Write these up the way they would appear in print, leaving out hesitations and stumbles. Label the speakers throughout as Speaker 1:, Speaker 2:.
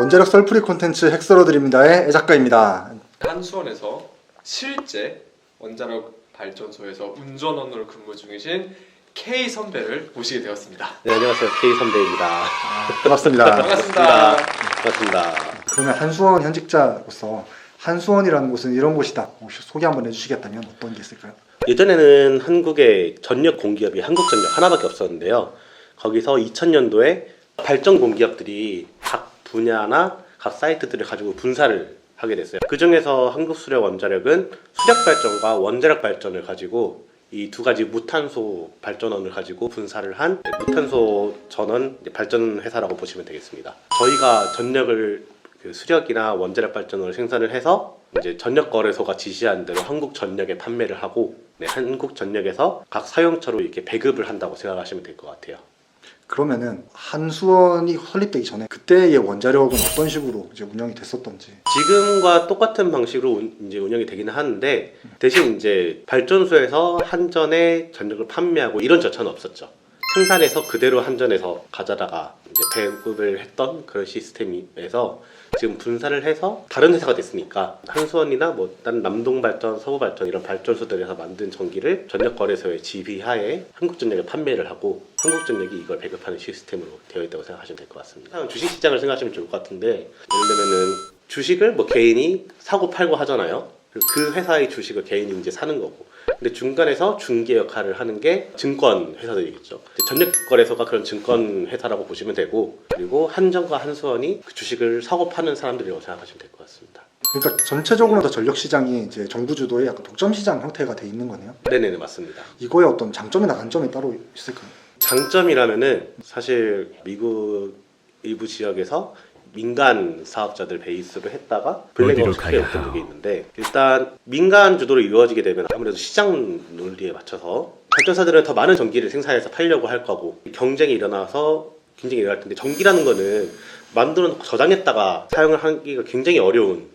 Speaker 1: 원자력 썰풀이 콘텐츠 핵썰어드립니다의 애작가입니다.
Speaker 2: 한수원에서 실제 원자력 발전소에서 운전원으로 근무 중이신 K 선배를 모시게 되었습니다.
Speaker 3: 네, 안녕하세요. K 선배입니다.
Speaker 1: 반갑습니다.
Speaker 2: 반갑습니다.
Speaker 3: 반갑습니다.
Speaker 1: 그러면 한수원 현직자로서 한수원이라는 곳은 이런 곳이다. 혹시 소개 한번 해주시겠다면 어떤 게 있을까요?
Speaker 3: 예전에는 한국의 전력 공기업이 한국전력 하나밖에 없었는데요. 거기서 2000년도에 발전 공기업들이 각 분야나 각 사이트들을 가지고 분사를 하게 됐어요. 그 중에서 한국수력원자력은 수력 발전과 원자력 발전을 가지고 이 두 가지 무탄소 발전원을 가지고 분사를 한 무탄소 전원 발전 회사라고 보시면 되겠습니다. 저희가 전력을 수력이나 원자력 발전원을 생산을 해서 이제 전력거래소가 지시한 대로 한국전력에 판매를 하고 한국전력에서 각 사용처로 이렇게 배급을 한다고 생각하시면 될 것 같아요.
Speaker 1: 그러면은 한수원이 설립되기 전에 그때의 원자력은 어떤 식으로 이제 운영이 됐었던지.
Speaker 3: 지금과 똑같은 방식으로 이제 운영이 되기는 하는데 대신 이제 발전소에서 한전에 전력을 판매하고 이런 절차는 없었죠. 생산해서 그대로 한전에서 가져다가 이제 배급을 했던 그런 시스템에서 지금 분사를 해서 다른 회사가 됐으니까 한수원이나 뭐 다른 남동발전, 서부발전 이런 발전소들에서 만든 전기를 전력거래소의 지휘하에 한국전력에 판매를 하고 한국전력이 이걸 배급하는 시스템으로 되어 있다고 생각하시면 될 것 같습니다. 주식시장을 생각하시면 좋을 것 같은데 예를 들면은 주식을 뭐 개인이 사고 팔고 하잖아요. 그 회사의 주식을 개인이 이제 사는 거고 근데 중간에서 중개 역할을 하는 게 증권 회사들이겠죠. 전력거래소가 그런 증권 회사라고 보시면 되고 그리고 한전과 한수원이 그 주식을 사고 파는 사람들이라고 생각하시면 될 것 같습니다.
Speaker 1: 그러니까 전체적으로 다 전력 시장이 이제 정부 주도의 약간 독점 시장 형태가 돼 있는 거네요.
Speaker 3: 네네 맞습니다.
Speaker 1: 이거의 어떤 장점이나 단점이 따로 있을까요?
Speaker 3: 장점이라면은 사실 미국 일부 지역에서 민간 사업자들 베이스로 했다가 블랙아웃 시대였던 적이 있는데 일단 민간 주도로 이루어지게 되면 아무래도 시장 논리에 맞춰서 발전사들은 더 많은 전기를 생산해서 팔려고 할 거고 경쟁이 일어나서 굉장히 일어날 텐데 전기라는 거는 만들어 놓고 저장했다가 사용을 하기가 굉장히 어려운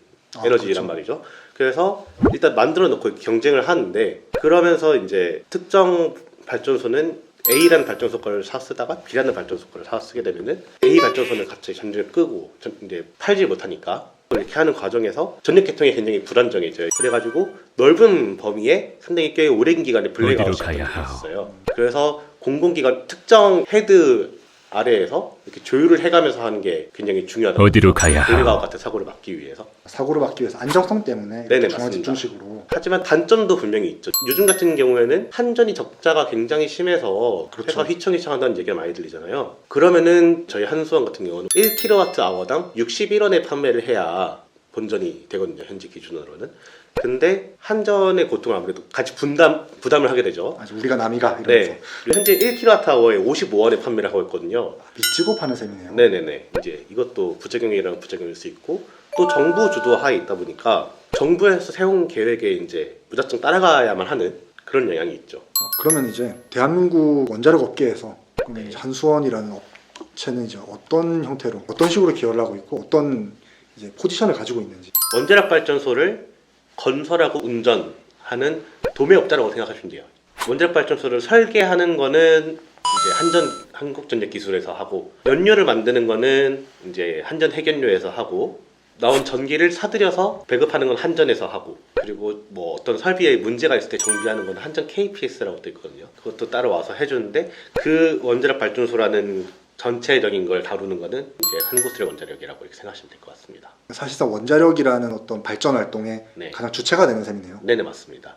Speaker 3: 에너지란 말이죠. 그래서 일단 만들어 놓고 경쟁을 하는데 그러면서 이제 특정 발전소는 A라는 발전소 거를 사 쓰다가 B라는 발전소 거를 사 쓰게 되면은 A 발전소는 갑자기 전력을 끄고 이제 팔지 못하니까 이렇게 하는 과정에서 전력 계통이 굉장히 불안정해져요. 그래가지고 넓은 범위에 상당히 꽤 오랜 기간에 블랙아웃이 있었어요. 그래서 공공기관 특정 헤드 아래에서 이렇게 조율을 해가면서 하는 게 굉장히 중요하다.
Speaker 4: 어디로 가야 하오?
Speaker 3: 블랙아웃 같은 사고를 막기 위해서.
Speaker 1: 사고를 막기 위해서 안정성 때문에
Speaker 3: 네네,
Speaker 1: 중앙 집중식으로.
Speaker 3: 하지만 단점도 분명히 있죠. 요즘 같은 경우에는 한전이 적자가 굉장히 심해서
Speaker 1: 그렇죠.
Speaker 3: 회사가 휘청휘청한다는 얘기가 많이 들리잖아요. 그러면은 저희 한수원 같은 경우는 1kWh당 61원에 판매를 해야 본전이 되거든요. 현재 기준으로는. 근데 한전의 고통을 아무래도 같이 부담을 하게 되죠.
Speaker 1: 아주 우리가 남이가 이러면서.
Speaker 3: 네. 현재 1kWh에 55원에 판매를 하고 있거든요.
Speaker 1: 미치고 파는 셈이네요.
Speaker 3: 네네네. 이제 이것도 부작용이라는 부작용일 수 있고 또 정부 주도하에 있다 보니까 정부에서 세운 계획에 이제 무작정 따라가야만 하는 그런 영향이 있죠.
Speaker 1: 그러면 이제 대한민국 원자력 업계에서 그러면 이제 한수원이라는 업체는 이제 어떤 형태로 어떤 식으로 기여를 하고 있고 어떤 이제 포지션을 가지고 있는지.
Speaker 3: 원자력 발전소를 건설하고 운전하는 도매업자라고 생각하시면 돼요. 원자력 발전소를 설계하는 거는 이제 한국전력 기술에서 하고 연료를 만드는 거는 이제 한전 핵연료에서 하고 나온 전기를 사들여서 배급하는 건 한전에서 하고 그리고 뭐 어떤 설비에 문제가 있을 때 정비하는 건 한전 KPS라고 또 있거든요. 그것도 따로 와서 해주는데 그 원자력 발전소라는 전체적인 걸 다루는 거는 이제 한국수력 원자력이라고 이렇게 생각하시면 될 것 같습니다.
Speaker 1: 사실상 원자력이라는 어떤 발전 활동의
Speaker 3: 네.
Speaker 1: 가장 주체가 되는 셈이네요.
Speaker 3: 네네 맞습니다.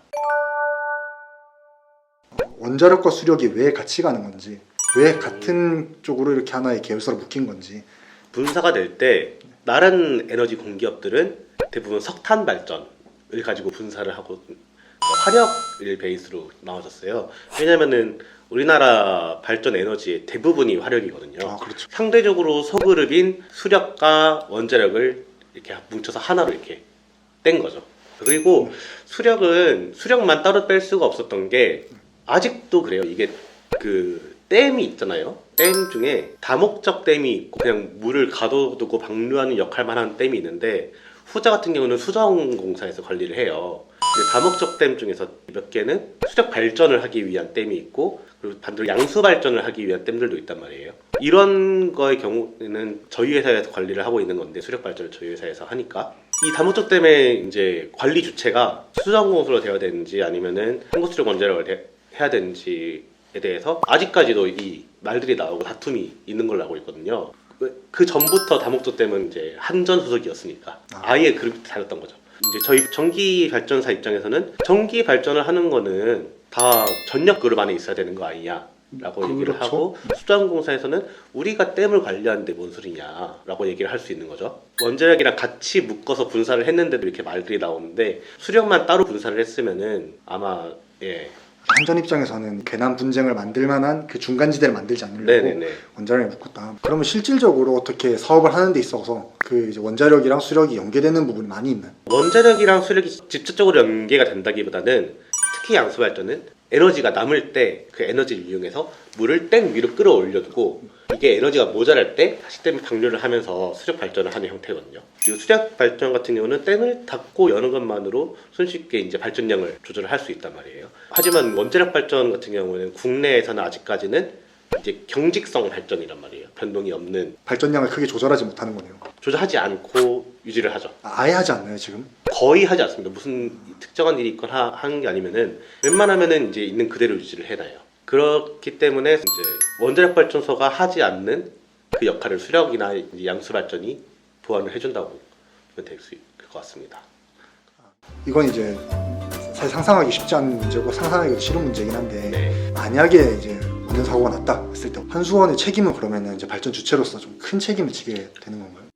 Speaker 1: 원자력과 수력이 왜 같이 가는 건지, 왜 같은 쪽으로 이렇게 하나의 계열사로 묶인 건지.
Speaker 3: 분사가 될 때 다른 에너지 공기업들은 대부분 석탄 발전을 가지고 분사를 하고 화력을 베이스로 나와졌어요. 왜냐면은 우리나라 발전 에너지의 대부분이 화력이거든요.
Speaker 1: 그렇죠.
Speaker 3: 상대적으로 소그룹인 수력과 원자력을 이렇게 뭉쳐서 하나로 이렇게 뗀 거죠. 그리고 수력만 따로 뺄 수가 없었던 게 아직도 그래요. 이게 그 댐이 있잖아요. 댐 중에 다목적 댐이 있고 그냥 물을 가둬두고 방류하는 역할만 하는 댐이 있는데 후자 같은 경우는 수정공사에서 관리를 해요. 다목적 댐 중에서 몇 개는 수력 발전을 하기 위한 댐이 있고 그리고 반대로 양수 발전을 하기 위한 댐들도 있단 말이에요. 이런 거의 경우에는 저희 회사에서 관리를 하고 있는 건데 수력 발전을 저희 회사에서 하니까 이 다목적 댐의 이제 관리 주체가 수자원공사로 되어야 되는지 아니면은 한국수력 원자력을 해야 되는지에 대해서 아직까지도 이 말들이 나오고 다툼이 있는 걸로 알고 있거든요. 그 전부터 다목적 댐은 이제 한전 소속이었으니까 아예 그렇게 다녔던 거죠. 이제 저희 전기 발전사 입장에서는 전기 발전을 하는 거는 다 전력 그룹 안에 있어야 되는 거 아니냐 라고 얘기를
Speaker 1: 그렇죠.
Speaker 3: 하고 수자원공사에서는 우리가 댐을 관리하는데 뭔 소리냐 라고 얘기를 할 수 있는 거죠. 원자력이랑 같이 묶어서 분사를 했는데도 이렇게 말들이 나오는데 수력만 따로 분사를 했으면은 아마
Speaker 1: 한전 입장에서는 괜한 분쟁을 만들 만한 그 중간지대를 만들지 않으려고
Speaker 3: 네네네.
Speaker 1: 원자력에 묶었다. 그러면 실질적으로 어떻게 사업을 하는 데 있어서 그 이제 원자력이랑 수력이 연계되는 부분이 많이 있나요?
Speaker 3: 원자력이랑 수력이 직접적으로 연계가 된다기보다는 특히 양수 발전은 에너지가 남을 때 그 에너지를 이용해서 물을 댐 위로 끌어올려두고 이게 에너지가 모자랄 때 다시 댐을 방류를 하면서 수력 발전을 하는 형태거든요. 그리고 수력 발전 같은 경우는 댐을 닫고 여는 것만으로 손쉽게 이제 발전량을 조절을 할 수 있단 말이에요. 하지만 원자력 발전 같은 경우는 국내에서는 아직까지는 이제 경직성 발전이란 말이에요. 변동이 없는
Speaker 1: 발전량을 크게 조절하지 못하는 거네요.
Speaker 3: 조절하지 않고 유지를 하죠.
Speaker 1: 아예 하지 않나요 지금?
Speaker 3: 거의 하지 않습니다. 무슨 특정한 일이 있거나 하는 게 아니면은 웬만하면은 이제 있는 그대로 유지를 해놔요. 그렇기 때문에 이제 원자력 발전소가 하지 않는 그 역할을 수력이나 이제 양수 발전이 보완을 해준다고 보면 될 수 있을 것 같습니다.
Speaker 1: 이건 이제 사실 상상하기 쉽지 않은 문제고 상상하기 싫은 문제긴 한데
Speaker 3: 네.
Speaker 1: 만약에 이제 원전 사고가 났다 했을 때 한수원의 책임은 그러면은 이제 발전 주체로서 좀 큰 책임을 지게 되는 건가요?